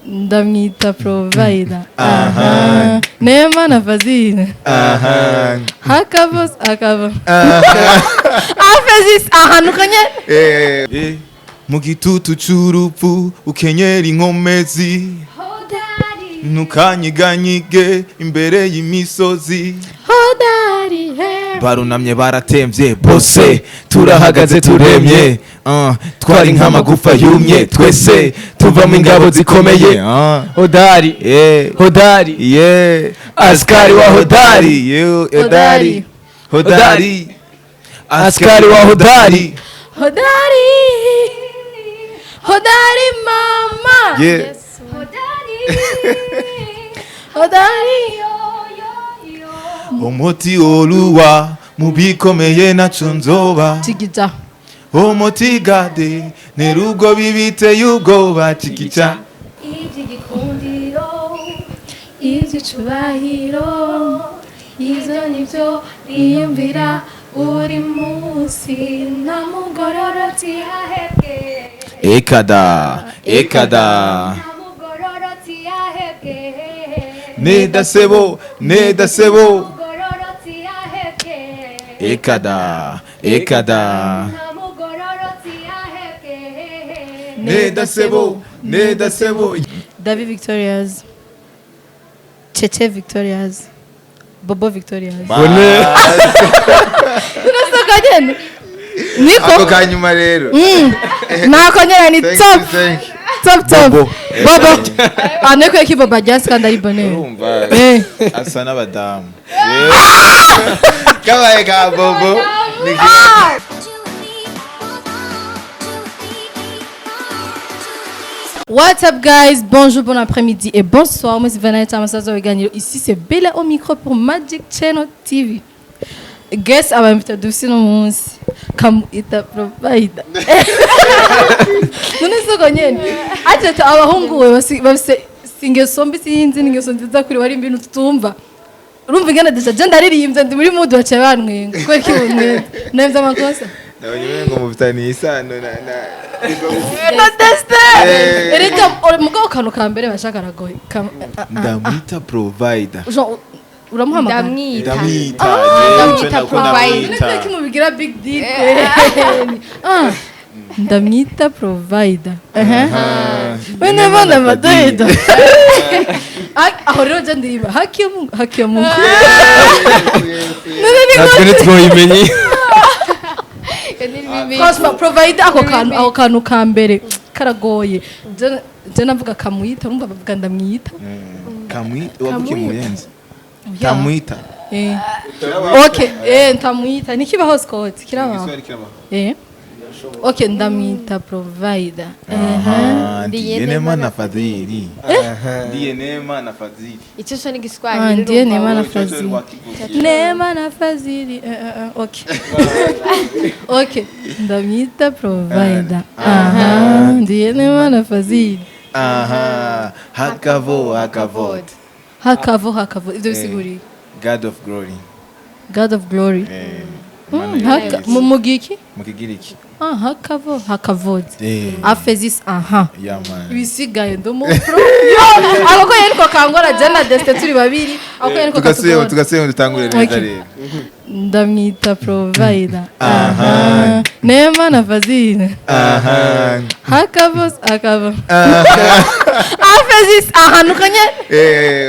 ndamwita provider. Neema na fadhili. Hakavos akava. Afezis ahantu kanye. Mu gitutu c'urupfu ukenyera inkomezi, ntukanyiganyige imbere y'imisozi. Barunamye baratemvye bose turahagaze turemye, twari nk'amagufa yumye twese tuva mu ingabo zikomeye. Hodari hodari askari wa hodari hodari hodari askari wa hodari hodari mama. Yes. Hodari Omoti oluwa mubikomeye naco nzoba. Chikicha. Omoti gade nerugo bibiteye ubwoba. Chikicha. Ivy'igikundiro, ivy'icubahiro, ivyo nivyo niyumvira uri munsi nta mugororotsi ahebwe. Ekada Namugororotsi ahebwe. Nedasebo Namugororotsi ahebwe. Ekada Namugororotsi ahebwe. Nedasebo David Victoria's, Cheche Victoria's, Bobo Victoria's. Unasoka jene? Niko ako kanyuma rero. Nakonyera ni top Bobo. Aneko yaki Baba Jazz kandi ari bonne. Urumva asa n'abadamu. Kabaye ka Bobo. What's up guys, bonjour, bon après-midi et bonsoir. Moi c'est Vanessa Massazo Weganiro. Ici c'est Bella au micro pour Magic Channel TV. Guess abamita dufise no munsi. Kamuita provider. None soko nyene. Ati abahungu we bafise singeso mbi sinzi ningeso nziza kuri wari ibintu tutumva. Urumva ingana deja je ndaririmbye ndi muri mood wace banwenga. Ko kibumwe. Nemza makosa. Nabonye ngo mufitani isano na Erita mugabo kanu kambere bashaka ragoye. ndamwita provider. Uramuhamagara? Ndamwita provider. Niko kimubigira big deal. Ndamwita provider. Wene bana madoido. Aho rero je ndiba hakiyo Mungu. Natwe twoyimenye. Cosma provider ako kanu kambere karagoye. Je navuga kamwita, urumva bavuga ndamwita. Kamwita wabuki muyenze. Tamwita. Okay, ntamwita. Nikibaho Scott, kirabaho. Okay, ndamwita provider. Ndiye neema na fadhili. Ndiye neema na fadhili. Ico so ni Kiswahili. Ndiye neema na fadhili. Neema na fadhili. Okay. Okay, ndamwita provider. Ndiye neema na fadhili. Hakavo. Ivyo bisiguri. God of glory. God of glory. Mugiki? Mukigiriki. Hakavod. Afezis Yeah man. Ibisigaye ndo mu pro. Ako yeriko kangora jana deste turi babiri. Ako yeriko katugora. Tugaseye dutangure neza rero. Ndamwita provider. Neema na fadhili. Hakavos akava. Afezis ahantu kanye.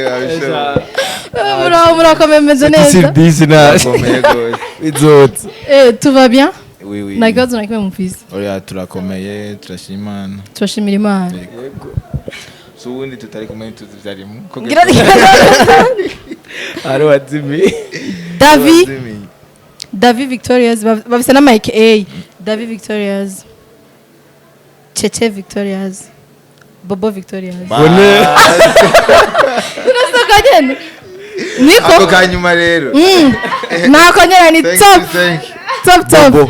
Abisho. Murakomemeze neza. Tout va bien? Oui. Nagazo nakwe mufisi. Oya turakomeye, turashimana. Turashimira Imana. So ubundi tutari kumwe tuzivyarimu. Aro wazimi. David Victoria's bafise na Mike A. David Victoria's. Cheche Victoria's. Bobo Victoria's. Unasoka jene? Niko ako kanyuma rero. Nakonyera ni top Bobo.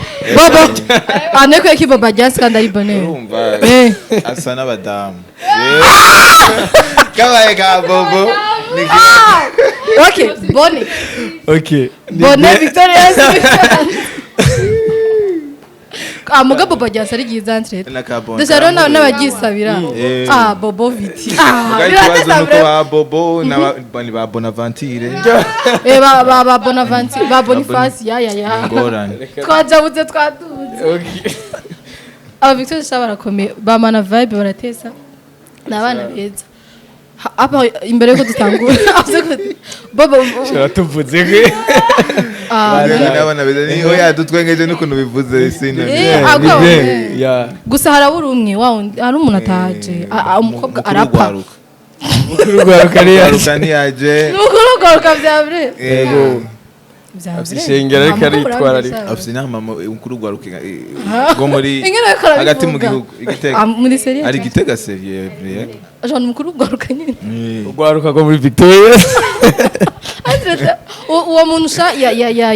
Aneko yaki Baba Jazz kandi ari bonne. Urumva asa n'abadamu. Kabaye ka Bobo. Okay, bonne. Okay. Bonne Victoria's. muga bobo ryasa ari giza ntrete nakabona desharo n'abagisabira bobo viti ikibazo nuko ba bobo n'abani ba Bonaventure ba Bonaventure ba Boniface ya ngorane twajabuze twaduze aba Victor barakomeye ba mana vibe baratesa n'abana beza apa imbere yuko dutangura bobo tuvuze ke n'abana beza ni oya dutwengeje n'ukuntu bivuze sina gusa harabura umwe hari umuntu ataje umukobwa arapa urugaruka niyaje urugaruka vyavre yego afishengera ariko aritwara ariko afise inama ukuru rwaruka go muri hagati mu gihugu igitega muri serie ari gitega serie Jean mukuru rwaruka nyine rwaruka go muri Victoria uwo muntu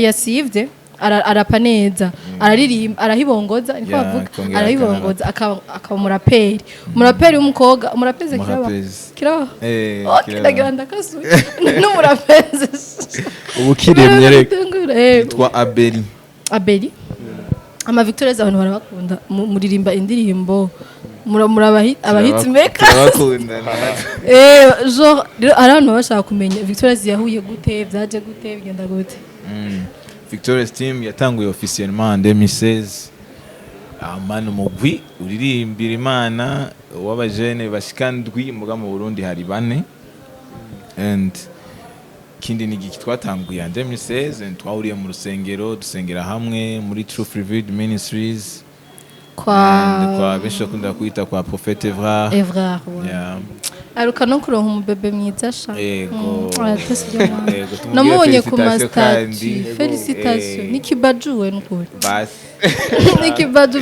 yasivye arapa neza araririmba arahibongoza niko bavuga arahibongoza akaba umuraperi w'umukobwa umurapeze kiraba kiragira ndakasuye n'umurapeze ubu kiremye reka twa Abeli ama Victoria's abantu barabakunda muririmba indirimbo abahitsi meka jo abantu bashaka kumenya Victoria's yahuye gute byaje gute bigenda gute Victoria's team yatanguye officiellement en 2016 amana murwi uririmbira imana w'abajene bashikandwi muga mu Burundi hari bane and kindi ni giki twatanguye en 2016 twahuriye mu rusengero dusengera hamwe muri Truth Revealed Ministries kwa benshi bakunda kwita kwa Prophet Evra aruka no kuronka umubebe mwiza sha yego namubonye ku mastati felicitation nikibajuwe n'ukuri bas nikibaju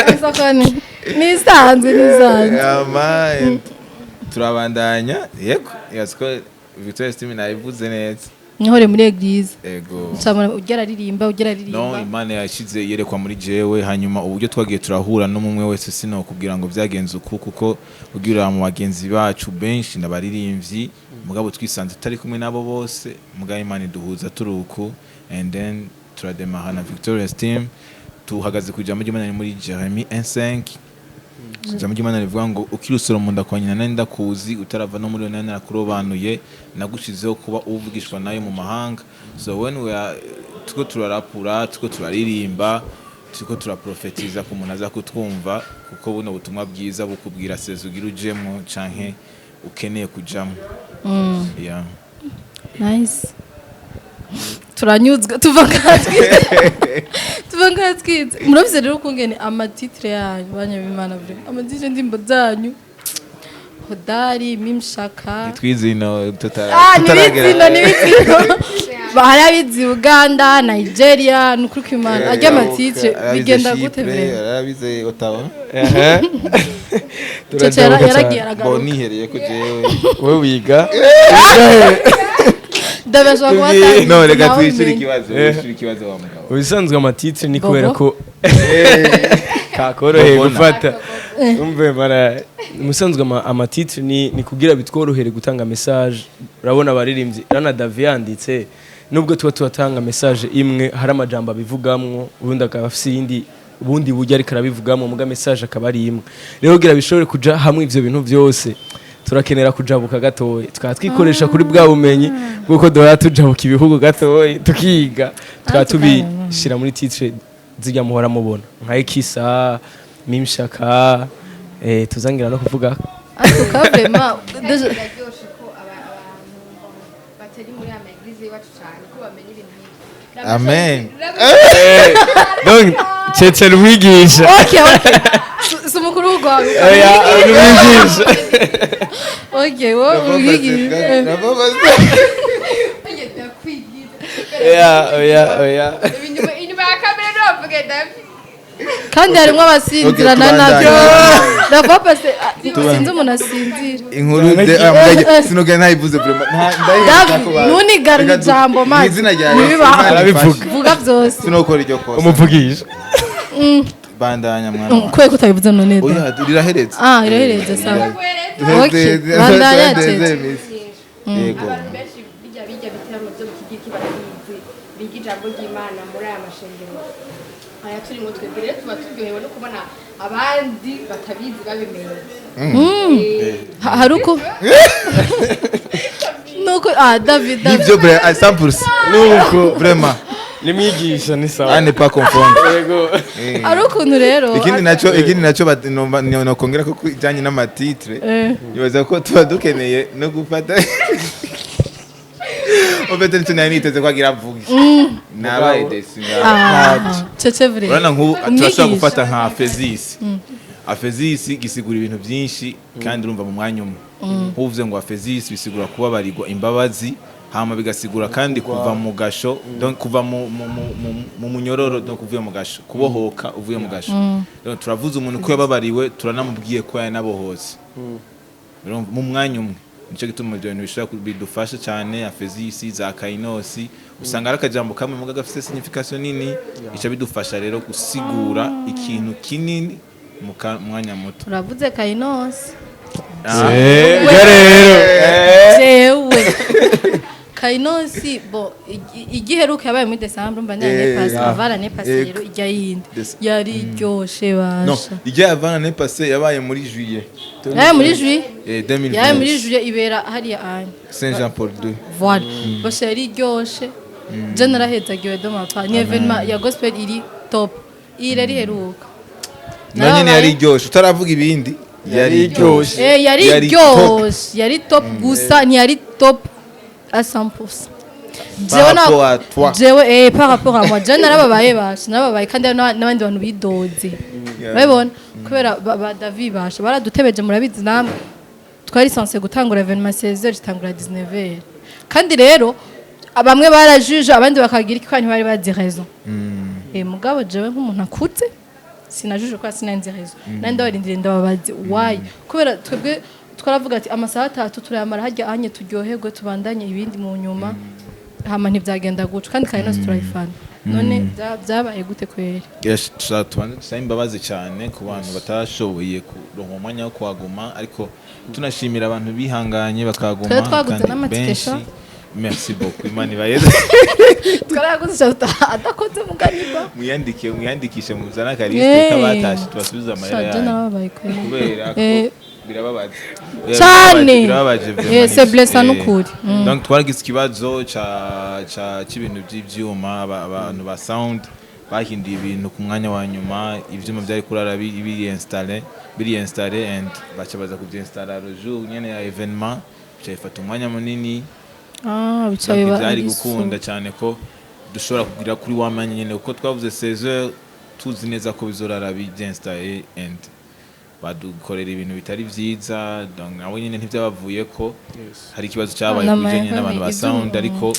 asakane nisanze ama turabandanya yego yasko Victoria's team nayivuze neza Nhore muri eglise ego ncamara ugera ririmba no imana yashize yerekwa muri jewe hanyuma uburyo twagiye turahura no mumwe wese sino kubwira ngo byagenze uku kuko ugira mu bagenzi bacu benshi nabaririmbyi mugabo twisanze tutari kumwe nabo bose mugabo imana iduhuza turuku and then turademahana Victoria's team tuhagaze kuja muri Jeremy 1:5 Jambo Imana rivuga ngo ukirusoro mu nda kwanyina nari ndakuzi utarava no muri nari nakurobanuye nagushizeho kuba uvugishwa nayo mu mahanga so when we are tuko turarapura tuko turaririmba tuko turaprofetiza ku muntu aza kutwumva kuko buno butumwa bwiza bukubwira sezugira ujemo canke ukeneye kujamo yeah nice turanyuzwe tuvangatwize murabise rero kungene amatitre yanyu banyabimana bure amatitre ndimbo zanyu hodari mimshaka twizino tutaragera nibizino baharabizi Uganda Nigeria nukurukimana ajya amatitre bigenda gute bure arabize Ottawa yaragiye aragaruka bonihereye ko jewe we wiga no reka twishuri ikibazo wa mugabo ubisanzwe amatitre ni kubera ko kakoroheye gufata umve mara musanzwe amatitre ni kugira bitworohere gutanga message urabona abaririmbyi rana Davi yanditse nubwo tubatanga message imwe hari amajambo abivugamwo ubundi akabafisi yindi ubundi burya ariko arabivugamwo muga message akaba ari imwe rero gira bishobore kuja hamwe ivyo bintu byose turakenera kujabuka gatoye twikoresha kuri bwa bumenyi bwuko dora tujabuka ibihugu gatoye tukiga tubishira muri titre zijya muhora mubona nka ikisa mimshaka tuzangira no kuvuga ariko kavema deje ndaryoshe ko abantu batari muri amagrize wacu cyane ko bamenye ibintu amen donc cece rumwigisha okay sumukuru rwawe rumwigisha okay wo rumwigisha oya inyuma ya kamera bavuga Davi kandi harimo abasinzirana nabyo ndava pase sinzi umuntu asinzira inkuru sinoga ntayivuze nuni garni jambo mazi izina ryawe vuga byose sinokora iryo kosa umuvugisha bandanya mwana kwe kutabivuze none oya riraheretse riraheretse sawa okay bandanya yego bijya bitero byo kigiki barabizi ijambo ry'Imana muri aya mashengero aya turimo twebwe rero tuba turyohewe no kubona abandi batabizi babimenye hari uko nuko David nibyo bre à 100% nuko vraiment nimwigisha ni sawa ane pas confondre yego hari ukuntu rero ikindi naco nokongera ko kujanye n'amatitre nibaza ko tuba dukeneye no gufata obete ntuna niteze kwagira avuge nabaye desinga cece vrai urana nk'ubu turashobora gufata nka Fezisi Afezisi gisigura ibintu byinshi kandi urumva mu mwanya umwe uvuze ngo Afezisi bisigura kubabarirwa imbabazi hama bigasigura kandi kuva mu gasho donc kuva mu munyororo donc uvuye mu gasho kubohoka uvuye mu gasho donc turavuze umuntu ko yababariwe turanamubwiye ko yanabohose mu mwanya umwe nico gituma ibyo bintu bishobora bidufasha cyane Afezisi za kainosi usanga ari akajambo kamwe muga gafite signification nini ico bidufasha rero gusigura ikintu kinini mu mwanya muto uravuze kainosi jewe kainosi bo igiheruka yabaye muri December mba nyane passe avara ne passe rero ijya yindi yari ryoshe basha non ijya avana ne passe yabaye muri juillet yabaye muri juillet 2020 yabaye muri juillet ibera hariya anye Saint Jean Paul II voilà basha yari ryoshe je narahezagiwe do mapa ni evenement ya gospel iri top iri riheruka nanyene yari ryoshe utaravuga ibindi yari ryoshe yari top gusa ni yari top à 100%. Jewe par rapport à moi, je narababaye basha narababaye kandi n'abandi bantu bidoze. Babibona kubera ba David basha baradutebeje murabizi namwe. Twari censé gutangura evenement 16h gitangura 19h. Kandi rero bamwe barajuje abandi bakagira iki kandi bari bazi raison. Mugabo jewe nk'umuntu akutse sinajuje ko sinanzi raison. Nandi barindire ndababaze why kubera twebwe twaravuga ati amasaha 3 turayamara hajya anye turyoherwe tubandanye ibindi mu nyuma hama ntibyagenda guca kandi kandi nose turayifana none byabaye gute kweri tubanze imbabazi cyane ku bantu batashoboye kuronka umwanya wo kwaguma ariko tunashimira abantu bihanganye bakaguma kandi benshi merci beaucoup imani bayeza twaraguze adakoze muganiba muyandikishe mu zana kariste kabatashe tubasubiza amahera yawe kubera birababaje cyane c'est blessant n'ukuri donc twaragize ikibazo cy'ibintu by'ivyuma abantu ba sound bahinduye ibintu ku mwanya wa nyuma ivyuma byari kurara biri installé and baca baza kubyinstalla le jour nyene ya evenement cyafata umwanya munini byari gukunda cyane ko dushobora kugira kuri wa mwanya nyene uko twavuze 16h tuzi neza ko bizorara byinstallé and badukorera ibintu bitari vyiza donc nawe nyine ntivyabavuye ko hari ikibazo cyabaye kujanye n'abantu ba sound ariko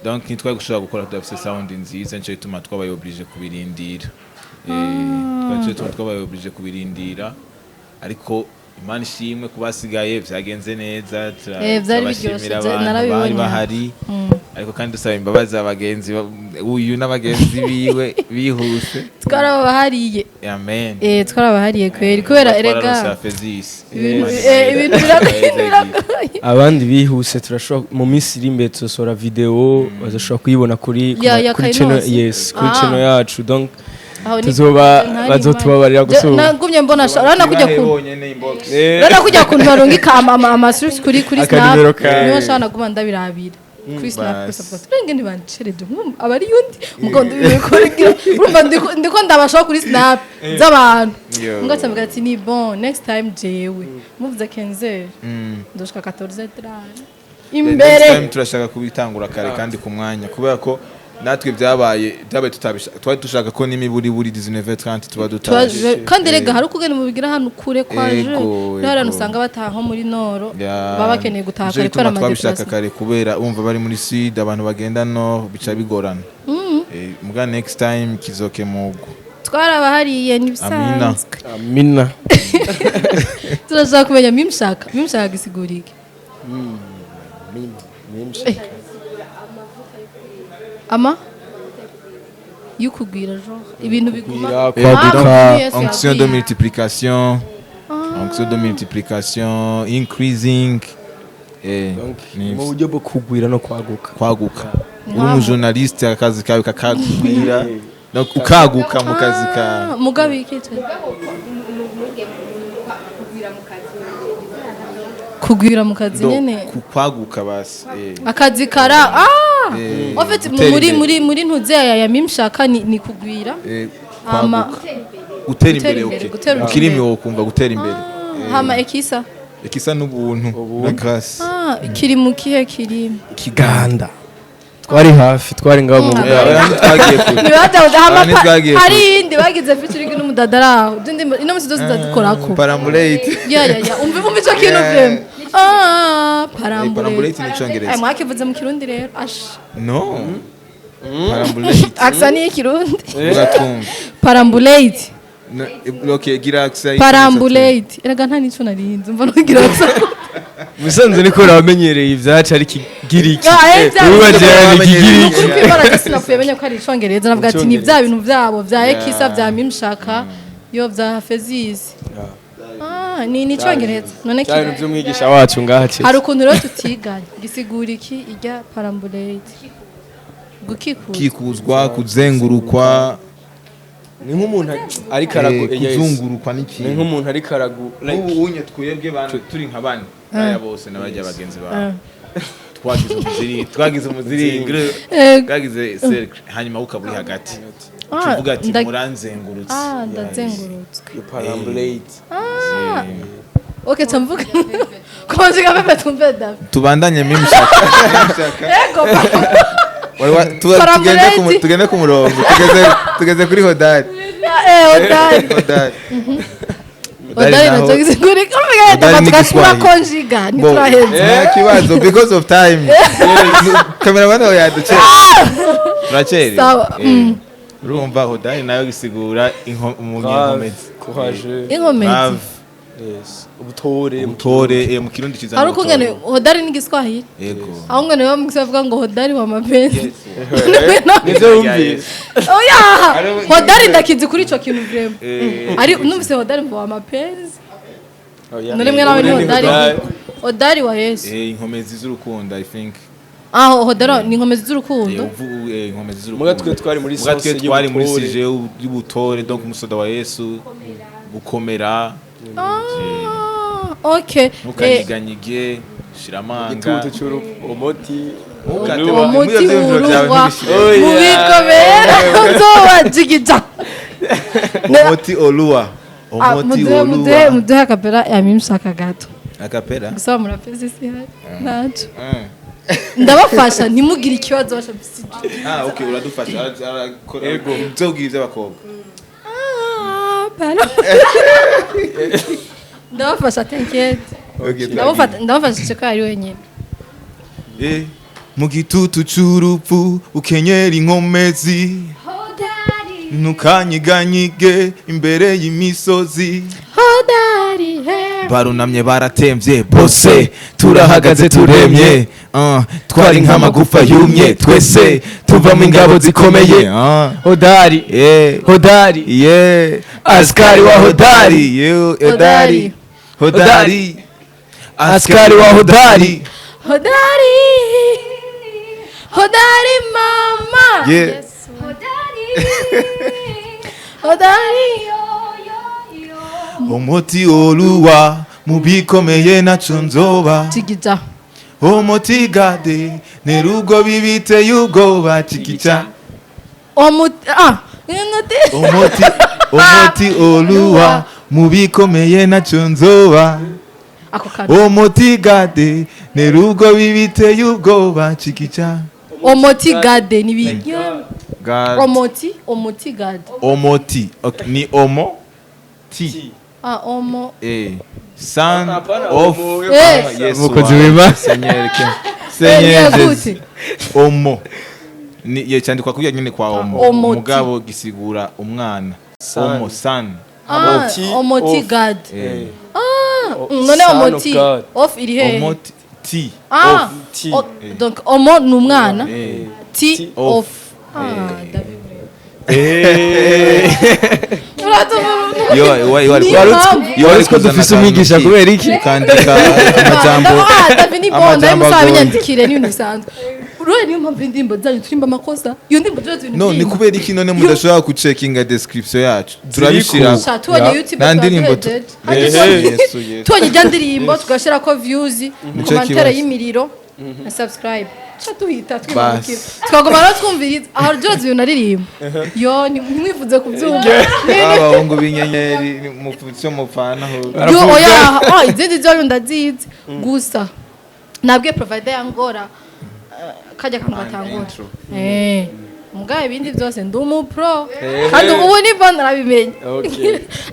donc nitwaye gushobora gukora tudafise sound nziza nico gituma twabaye oblige kubirindira twabaye oblige kubirindira ariko Imana ishimwe kubasigaye vyagenze neza turabashimira abantu bari bahari ariko kandi dusaba imbabazi abagenzi uyu n'abagenzi biwe bihuse twarabahariye amen twarabahariye kweri kubera erega ibintu biragoye abandi bihuse turashobora mu minsi iri imbere tuzosohora video bazashobora kuyibona kuri channel kuri channel yacu donc tuzoba bazotubabarira gusura nagumye mbona urana kujya kuntu barungika amasusi kuri snap niyo shana guma ndabirabira kuri snap gusa twenge ntibancerede abari yundi mugondo bikorera urumva ndiko ndabasha kuri snap z'abantu ngatsamga ati ni bon next time jewe muvuze 15 ndoshika 14h imbere next time turashaka kubitangura kare kandi ku mwanya kubera ko natwe byabaye tutabishaka twari dushaka ko n'imiburi 19:30 tuba dutaje kandi rega hari ukugena mu bigira hano kure kwaje n'abantu usanga bataha muri noro baba bakeneye gutaha kare kwera twabishaka kare kubera umva bari muri sud abantu bagenda no bica bigorana muga next time kizoke mugo twarabahariye nibisanzwe amina turashaka kumenya mimshaka gisigurike ama yukubwira genre ibintu biguma onction de multiplication increasing mu buryo bwo kugwira no kwaguka uri umujournaliste akazi kawe kakagwira no kukaguka mu kazi ka mugabe ikice kugwira mu kazi nyene kwaguka basi akazi kara en fait muri ntuze ya mimshaka ni kugwira ama gutera imbere okay ukirimi wo kumva gutera imbere hama ekisa n'ubuntu na grâce kiri mu kihe kirimo kiganda twari hafi twari ngaho mu buganda twagiye kure hari yindi bagize featuring n'umudadara ino musi dose zadukorako parambulate ya umve ico kintu vrem parambulate ni cyongereza mwakivuze mu kirundi rero no parambulate aksa ni ikirundi uratumva parambulate okay gira aksa parambulate eraga nta nico narinze umva no gira aksa musanze niko nabamenyereye ivyacu ari kigiriki ubajera ikigiriki baraga sinafuye benya ko ari icongereza navuga ati ni vya bintu vyabo vya ekisa vya mimshaka yo vya fezisi ni icongereza none cyane by'umwigisha wacu ngahace hari ukuntu rero tutiganye gisigura iki ijya parambulate gukikuzwa kuzengurukwa ni nk'umuntu ari karagu kuzungurukwa n'ikintu ni nk'umuntu ari karagu unye twebwe bantu turi nka bane aya bose n'abajya bagenzi bawe twagize umuziri twagize cercle hanyuma ukaba uri hagati tuvuga ati muranzengurutse ndazengurutswe parambulate okay tamvuga kwaje gabe tumve David tubandanye mimshaka ego tugende ku murongo tugeze kuri hodari hodari nacho gisiguri kumvira tukashura konjiga niturahenze kibazo because of time cameraman yaduce turacere urumva hodari nayo gisigura inkomezi inkomezi ubutore mu kirundi kizana hari ukungene hodari n'igiswahili yego aho ngene bavuga ngo hodari wa mapenzi nivyo wumvise oya hodari ndakizi kuri ico kintu vrema ari numvise hodari mvo wa mapenzi none mwe nawe ni hodari wa Yesu inkomezi z'urukundo I think hodari ni inkomezi z'urukundo inkomezi z'urukundo muga twe twari muri sense y'ubutore donc umusoda wa Yesu gukomera okay ukanyiganyige shiramanga igitutu cy'urupfu umuti uruwa mubikomera nzobajigija umuti oluwa muduhe akapera yamimshaka gato akapera gusaba murapezi si hari naco ndabafasha ntimugire ikibazo bashafise okay uradufasha ego nzobwira iby'abakobwa ndabafasha tenkete ndabafasha cyo ari wenyine mu gitutu cy'urupfu ukenyera inkomezi ntukanyiganyige imbere y'imisozi barunamye baratemvye bose turahagaze turemye twari nk'amagufa yumye twese tuvamo ingabo zikomeye hodari hodari askari wa hodari hodari askari wa hodari hodari mama yes hodari umuti oluwa mubikomeye naco nzoba tigija umuti gade nerugo bibite y'ubwoba tigija umuti oluwa mubikomeye naco nzoba umuti gade nerugo bibite y'ubwoba tigija umuti gade nibi umuti gade umuti okay ni omo ti omo son of yes mukozi w'Imana Seigneur omo ni yacandikwa kuya nyine kwa omo mugabo gisigura umwana omo son omoti god none omoti of iri he omoti ti of donc omo ni umwana ti of yo ko dufise umwigisha kubera iki kandika amajambo David ni bonda musaba binyandikire ni bisanzwe Rero niyo mpamvu indirimbo zanyu turimba amakosa iyo ndirimbo tuba no ni kubera iki none mudashobora gucekinga description yacu turabishira tubonye YouTube nta ndirimbo tubonye ijya ndirimbo tugashira ko views commentaire y'imiriro na subscribe tuhita twimukira twagoma no twumviriza aho ryo ibintu naririmba yo ntimwivuze kubyumva abahungu b'inyenyeri mu cyo mupfana ho yo oya izindi byo ndazizi gusa nabwiye provider yangora kajya kangatangura mugaye ibindi byose ndi pro kandi ubu ni bon narabimenye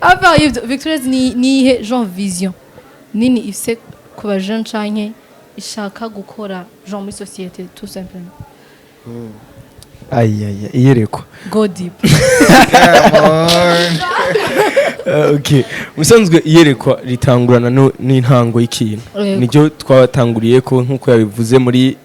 ava Victorious ni Jean Vision nini ifise ku ba jeune canke ishaka gukora Jean muri société tout simplement ayi iyerekwa go deep okay musanzwe iyerekwa ritangurana n'intango y'ikintu nijyo twatanguriye ko nkuko yabivuze muri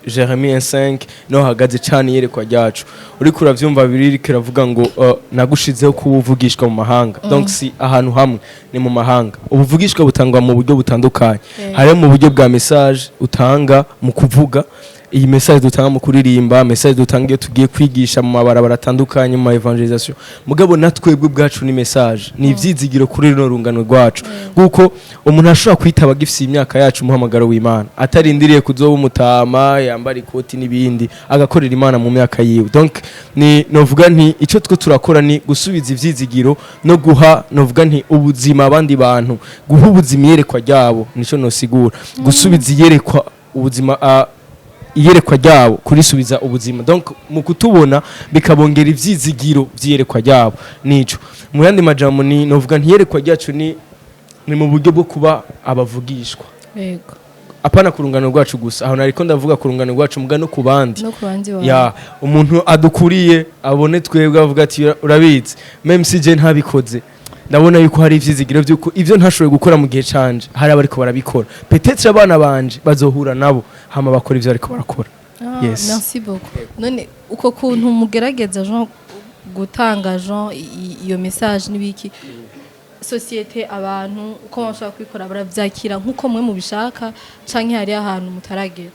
Jeremy 5 no hagaze cyane yerekwa ryacu uri kuravyumva biriri kiravuga ngo nagushizeho kubuvugishwa mu mahanga donc si ahantu hamwe ni mu mahanga ubuvugishwa butangwa mu buryo butandukanye hari mu buryo bwa message utanga mu kuvuga iyi message dutanga mu kuririmba message dutanga iyo tugiye kwigisha mu mabarabara atandukanye mu evangelisation mugabo natwebwe bwacu ni message ni ivyizigiro kuri rino rungano rwacu kuko umuntu ashobora kwitaba gifise imyaka yacu muhamagaro w'Imana atarindiriye kuzoba umutama yambara ikoti nibindi agakorera Imana mu myaka yiwe donc ni novuga nti ico twe turakora ni gusubiza ivyizigiro no guha novuga nti ubuzima abandi bantu guha ubuzima yerekwa ryabo nico nosigura gusubiza yerekwa ubuzima iyerekwa ryabo kurisubiza ubuzima donc mu kutubona bikabongera ivyizigiro vyerekwa ryabo nico mu yandi majambo ni novuga ntiyerekwa ryacu ni mu buryo bwo kuba abavugishwa yego apana kurungano rwacu gusa aho nariko ndavuga kurungano rwacu muga no kubandi no kubandi ya umuntu adukuriye abone twebwe avuga ati urabitse même si je ntabikoze ndabona yuko hari ivyizigiro byuko ivyo ntashoboye gukora mu gihe canje hari abariko barabikora peut-être abana banje bazohura nabo hama bakora ivyo ariko barakora yes merci beaucoup none uko kuntu mugerageza Jean gutanga Jean iyo message nibiki societe abantu uko bashaka kwikora baravyakira nkuko mwe mubishaka canke hari ahantu mutaragera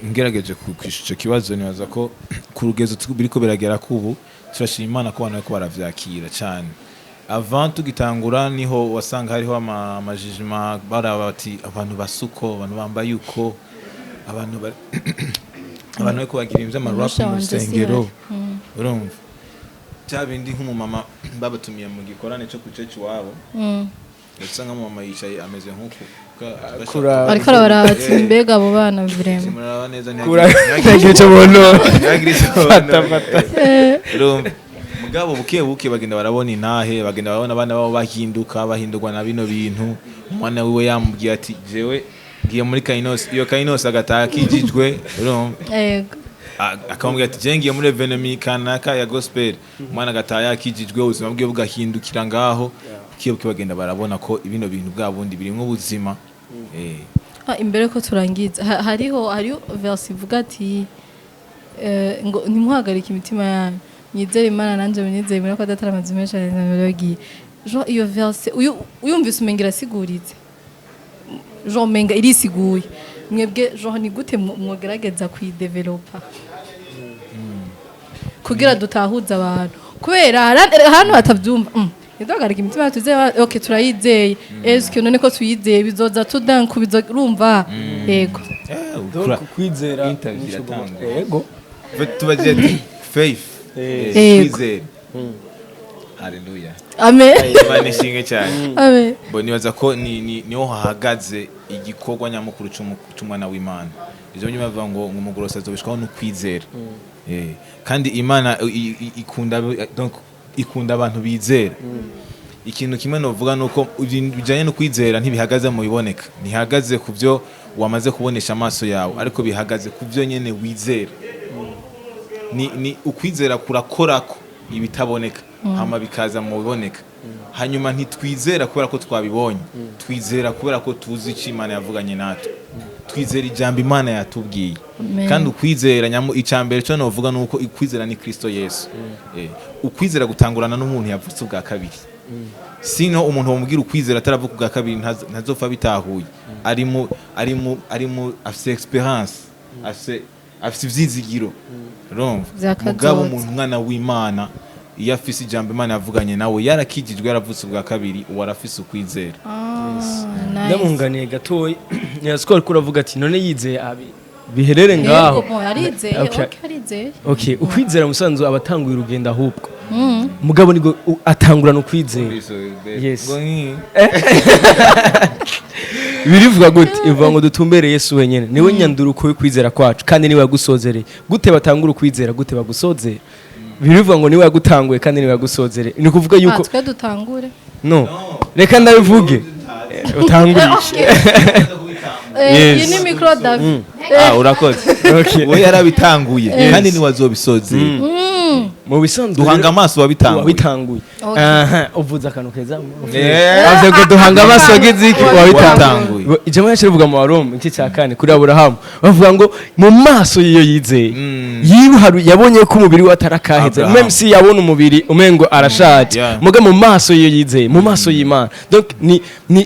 ngerageje kwishuca kibazo nibaza ko ku rugezo biriko biragera kubu turashima Imana ko abantu ko baravyakira cyane avant tugitangura niho wasanga hariho amajijima barabati abantu basuko abantu bambaye uko abantu bariko bagira imvye amarap mu sengero urumva cyabindi nk'umumama babatumiye mu gikorane cyo ku church wabo usanga mama yicaye ameze nk'uko ariko barati mbega abo bana virema muraba neza ntagiye cyo bono fata urumva mugabo buke bagenda barabona intahe bagenda barabona abana babo bahindurwa na bino bintu umwana wiwe yamubwiye ati jewe ngiye muri Kainos iyo Kainos agataha kijijwe yego akamubwira ati je ngiye muri evenement kanaka ya gospel umwana agataha yakijijwe ubuzima bwe bugahindukira ngaho kiyobuke bagenda barabona ko ibino bintu bwabundi birimo ubuzima imbere ko turangiza hariho verse ivuga ati ngo nimuhagarike imitima yanyu nyizere Imana nanje munyizere muri ko adataramaze menshi n'abagiye Jean iyo verse uyumvise umengira siguritse Jean menga irisiguye mwebwe Jean ni gute mwogerageza kuyidevelopa kugira dutahuza abantu kubera hano hatavyumva Nidogarika imitima yatuze okay turayizeye eske none ko tuyizeye bizoza tudanku bizorumva yego kwizera yego tubaje faith kwizera haleluya amen Imana ishinge cyane amen bo nibaza ko niho hahagaze igikorwa nyamukuru cy'umwana w'Imana izo nyuma bavuga ngo umugorosa azobishwaho no kwizera kandi Imana ikunda abantu bizera ikintu kimwe novuga nuko bijanye no kwizera ntibihagaze mu biboneka ntihagaze ku byo wamaze kubonesha amaso yawe ariko bihagaze ku byo nyene wizera ni ukwizera kurakorako ibitaboneka hama bikaza mu biboneka hanyuma ntitwizera kubera ko twabibonye twizera kubera ko tuzi icyo Imana yavuganye natwe twizera ijambo Imana yatubwiye kandi ukwizera icambere cyo novuga nuko ukwizera ni Kristo Yesu ukwizera gutangurana n'umuntu yavutse ubwa kabiri sino umuntu wamubwira ukwizera ataravuka ubwa kabiri ntazopfa bitahuye ari mu afise experience afise ivyizigiro urumva Vyakazoza. mugabo umuntu umwana w'Imana iyo afise ijambo Imana yavuganye nawe yarakijijwe yaravutse bwa kabiri uwo arafise ukwizera ndamunganiye gatoyi yaskol kuravuga ati none yizeye abi biherere ngaho yarizeye Okay. yarizeye okay ukwizera musanzu abatanguye urugendo ahubwo mugabo nigo atangurana ukwizera Yes. birivuga gute ivuga ngo dutumbere Yesu wenyene niwe nyanduruko yo kwizera kwacu kandi niwe yagusozereye gute batangura ukwizera gute bagusozera birivuga ngo niwe yagutanguye kandi niwe yagusozereye ni kuvuga yuko twe dutangure no reka ndabivuge utangurishe Yes. iyi ni micro David urakoze we yarabitanguye kandi niwe azobisoze mu bisanzwe duhanga amaso wabitanguye wabitanguye Okay. aha uvuze akantu keza Yeah. avuze ngo duhanga amaso wagiziki Wabitanguye. ijambo yacu rivuga mu Waroma iki cya kane kuri Aburahamu bavuga ngo mu maso yiyo yizeye yiruharu yabonye ko umubiri we atarakaheze Abraham. même si yabona umubiri umengo arashaje Yeah. muga mu maso yiyo yizeye mu maso y'Imana donc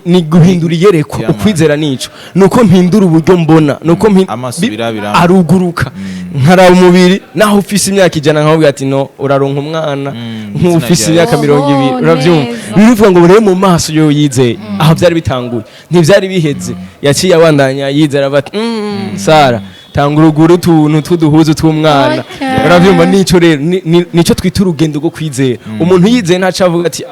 ni guhindura iyerekwa Yeah, man. ukwizera nico nuko mpindura uburyo mbona nuko Amaso birabira. aruguruka nkaraba umubiri naho ufise imyaka ijana nkavuga ati no uraronka umwana nk'ufise imyaka 20 uravyumva neza. biruvuga ngo rero mu maso yo yizeye aho byari bitanguye ntivyari biheze yaciye abandanya yizera bati Sara tanga uruguru tuntu tuduhuzu tw'umwana Okay. uravyumva nico rero nico twita urugendo rwo kwizera umuntu yizeye ntaca avuga ati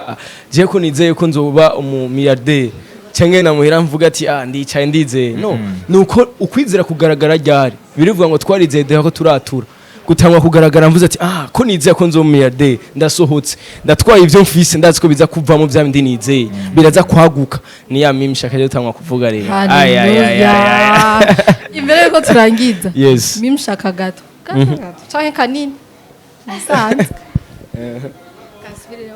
je ko nizeye ko nzoba umumilliardaire cyangwa namuhira mvuga ati ndicaye ndizeye no nuko ukwizera kugaragara ryari birivuga ngo twarizeye deho ko turatura gutangwa kugaragara mvuze ati ko nizeye ko nzo miliyarde ndasohotse ndatwaye ivyo mfise ndazi ko biza kuvamo bya bindi nizeye biraza kwaguka ni ya mimi shaka gutangwa kuvuga rero Haleluya. Imbere yuko turangiza Yes. mimi shaka gato gato canke kanini musanze kasubire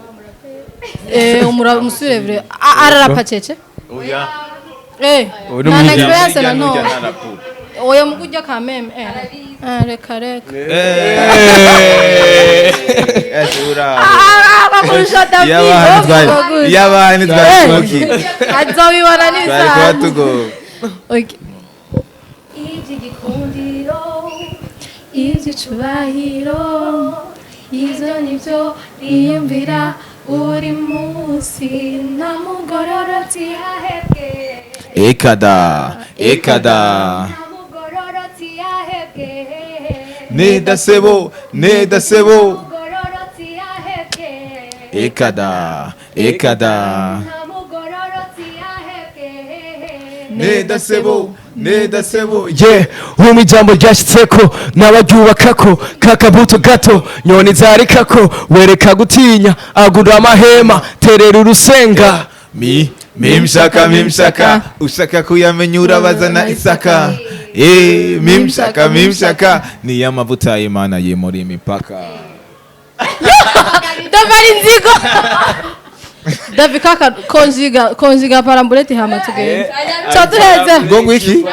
wa musubire vre ararapa cece oya Uri na mu- experience na no oya mukujya kameme reka bakurusha David y'abandi twari azobibona n'isaha tugo Okay. Iby'igikundiro, iby'icubahiro, ibyo nibyo niyumvira buri munsi nta mugororotsi yahebwe ekada nta mugororotsi yahebwe nedasebo mugororotsi yahebwe ekada nta mugororotsi yahebwe nedasebo ye mu ijambo ryashitseko n'abaryubakako kakabuto gato nyoni zarikako wereka gutinya agura amahema terera urusenga mimshaka ushaka kuyamenya urabaza na Isaka mimshaka niyo amavuta y'Imana yemura imipaka Davari nzigo Davi kaka konjiga parambuleti hama tugende Chatureze ngo iki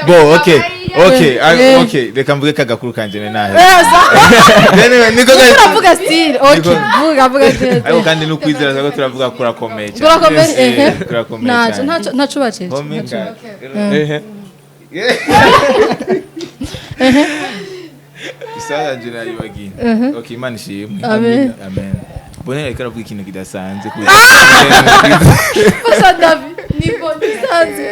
bo okay Eh. okay reka mvuge kagakuru kanje nahe Eza niko Turavuga style okay vuga style ariko kandi nukwizera ko turavuga kurakomeye Turakomeye kurakomeye naco naco baceje isaha njye nayibagiye okay Imana ishimwe Amen. amen bonera reka aravuga ikintu kidasanzwe Fasha Davi nipo nisanze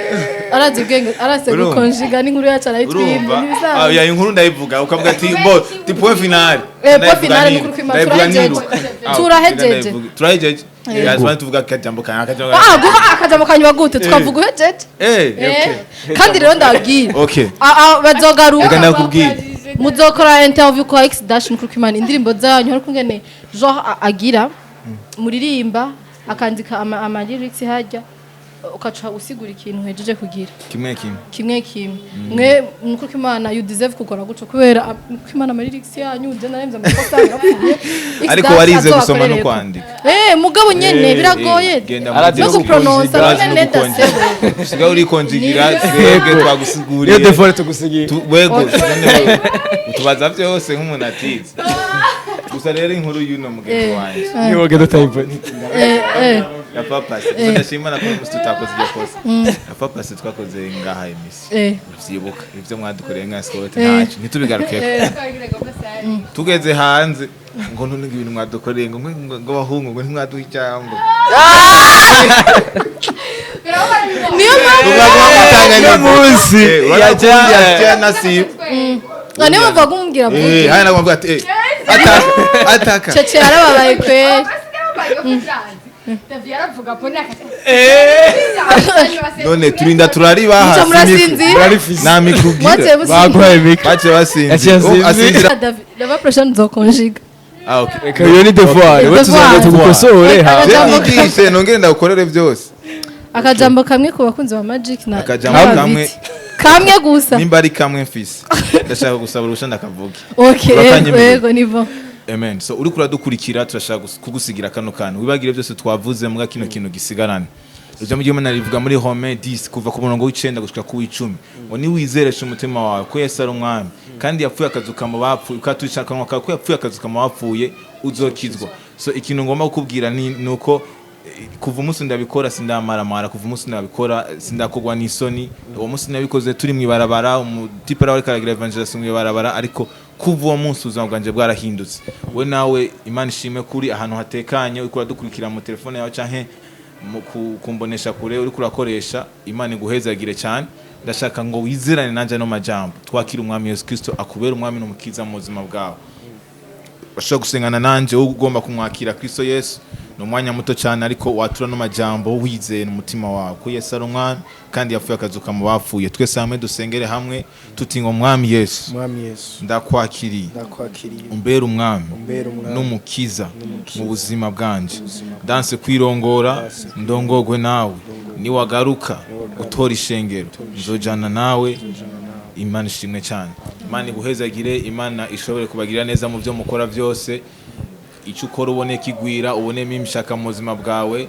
arazi ubwenge arase gukonjiga n'inkuru yacu arayitwimba urumva nibisanze ya inkuru ndayivuga ukavuga ati bo ti point final point final ni kuri kwima turahejeje yazwa tuvuga kajambo kajambo guha akajambo kanywa gute tukavuga uhejeje kandi rero ndabwira okay bazogaruka reka nakubwira muzokora interview kwa X dash ni kuri kwimana indirimbo zanyu ariko ngene genre agira muririmba akandika ama lyrics hajya ukaca usigura ikintu hejeje kugira kimwe mwe nuko Imana you deserve kugora guco kubera Imana ama lyrics yanyu je naremza amakosa yapfuye ariko warize gusoma no kwandika mugabo nyene biragoye no kupronounce nyene dasebo siga uri konjigira twebwe twagusiguriye iyo default tugusigiye wego tubaza byose nk'umuntu atize gusa rero inkuru y'uno mugenzi wanjye niwoge do type ya papasi ndashima na ko tutakoze ibyo kose ya papasi twakoze ngaha emisi vyibuka ivyo mwadukoreye nka Scott ntacu ntitubigarukeko tugeze hanze ngo none ibintu mwadukoreye ngo bahungu ngo ntimwaduha ijambo niyo mutanganya munsi yaje nasiba none bava kumbwira buke haya nakumva ati ataka cece arababaye kweli none turinda turaribaha na mikugira bagwaye mik bace basinzi asinzira dava prochaine nzokonjiga okay reka yo ni devoir we tuzajya tugukosore ha nigishe nongere ndagukorere byose akajambo kamwe ku bakunzi ba magic na akajambo kamwe gusa nimba ari kamwe mfise ndashaka gusaba urusha ndakavuga okay yego nivo amen so uri kuradukurikira turashaka kugusigira kano kantu wibagire byose twavuze mbwa kino kintu gisigarane ivyo mu gihe narivuga muri home 10 kuva ku murongo w'icenda gushika ku 10 ngo ni wizeresha umutima wawe ko Yesu ari umwami kandi yapfuye akazuka mu bapfuye ukatushaka ngo ko yapfuye akazuka mu bapfuye uzokizwa so ikintu ngomba kukubwira ni nuko kuva umunsi ndabikora sindamaramara kuva umunsi ndabikora sindakogwa n'isoni uwo munsi nabikoze turi mwibarabara umutipera wari karagira evangelist mwibarabara ariko kuva uwo munsi uzanga bwanje bwarahindutse we nawe Imana ishime kuri ahantu hatekanye uri kuradukurikira mu telefone yawe canke kumbonesha kure uri kurakoresha Imana iguhezagire cyane ndashaka ngo wizerane nanje no majambo twakira umwami Yesu Kristo akubera umwami n'umukiza mu buzima bwawe bashaka gusengana nanje ugomba kumwakira Kristo Yesu no mwanya muto cyane ariko watura no majambo wizeye n'umutima wawe ko Yesu ari umwami kandi yapfuye akazuka mu bapfuye twese hamwe dusengere hamwe tutinga umwami Yesu ndakwakiriye umbera umwami n'umukiza mu buzima bwanje danse kwirongora ndongogwe nawe ni wagaruka utora ishengero nzojana nawe Imana ishimwe cyane Imana iguhezagire Imana ishobore kubagirira neza mu byo mukora byose icyo ukora ubone kigwira ubonemo imishaka mu buzima bwawe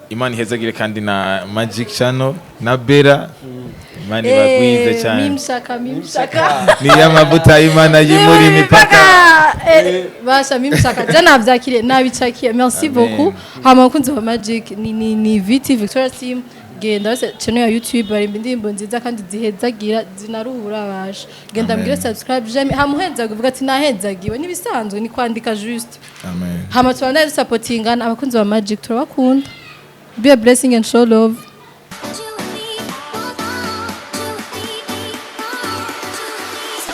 Imana ihezagire kandi na Magic Channel na Bella Imana ibagwize cyane mimshaka ni amavuta y'Imana yimuri imipaka basha mimshaka jana navyakire nabicakiye merci beaucoup hama kunze wa Magic ni VT Victoria Team genda wese channel ya YouTube bari indirimbo nziza kandi zihezagira zinaruhura abasha genda mbwire subscribe jamais hamuhenza kuvuga ati nahezagiwe nibisanzwe ni kwandika juste amen hama tubandanye supportingana abakunzi ba Magic turabakunda be a blessing and show love